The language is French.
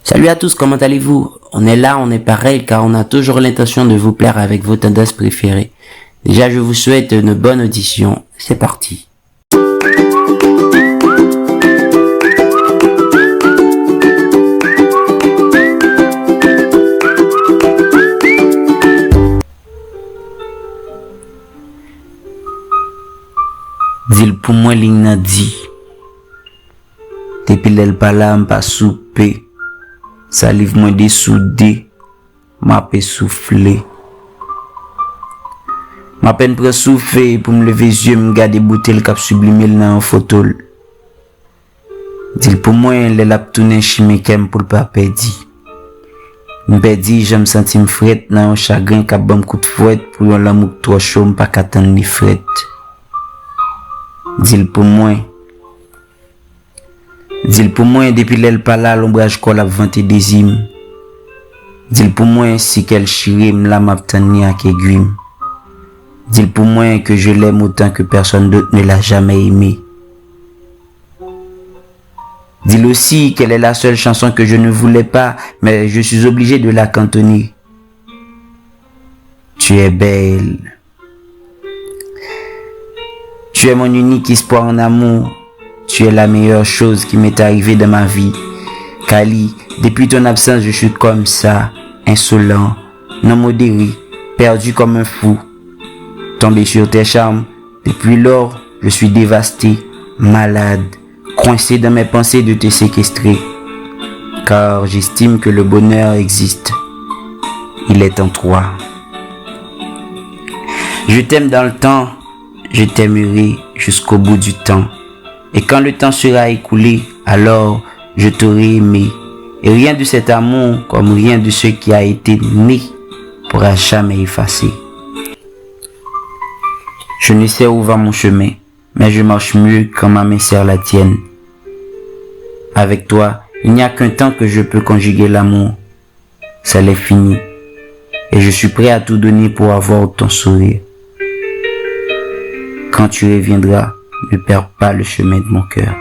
Salut à tous, comment allez-vous? On est là, on est pareil, car on a toujours l'intention de vous plaire avec vos tendances préférées. Déjà, je vous souhaite une bonne audition. C'est parti. Dis pour moi, l'igna dit. Depuis l'elle pas là, m'pas souper. Salive moi dessoudé, m'a pe soufflé. M'a peine prend souffler pour me lever les yeux, me garder bouteille cap sublimé dans un photo. Dis pour moi, les lap tourner chimiquem pour le pas perdu. M'perdi, j'aime sentir me frette dans un chagrin cap bam coup de fouet pour un l'amour trop chaud, m'pas qu'attendre ni frette. Dis pour moi. Dis pour moi, depuis l'elle pas là, l'ombrage qu'on a vanté des hymnes. Dis pour moi, si qu'elle chirim, la m'abtani à qu'aiguime. Dis pour moi que je l'aime autant que personne d'autre ne l'a jamais aimé. Dis aussi qu'elle est la seule chanson que je ne voulais pas, mais je suis obligé de la cantonner. Tu es belle. Tu es mon unique espoir en amour. Tu es la meilleure chose qui m'est arrivée dans ma vie. Kali, depuis ton absence, je suis comme ça, insolent, non modéré, perdu comme un fou. Tombé sur tes charmes, depuis lors, je suis dévasté, malade, coincé dans mes pensées de te séquestrer. Car j'estime que le bonheur existe. Il est en toi. Je t'aime dans le temps, je t'aimerai jusqu'au bout du temps. Et quand le temps sera écoulé, alors je t'aurai aimé. Et rien de cet amour, comme rien de ce qui a été né, pourra jamais effacer. Je ne sais où va mon chemin, mais je marche mieux quand ma main serre la tienne. Avec toi, il n'y a qu'un temps que je peux conjuguer l'amour. Ça l'est fini. Et je suis prêt à tout donner pour avoir ton sourire. Quand tu reviendras, ne perds pas le chemin de mon cœur.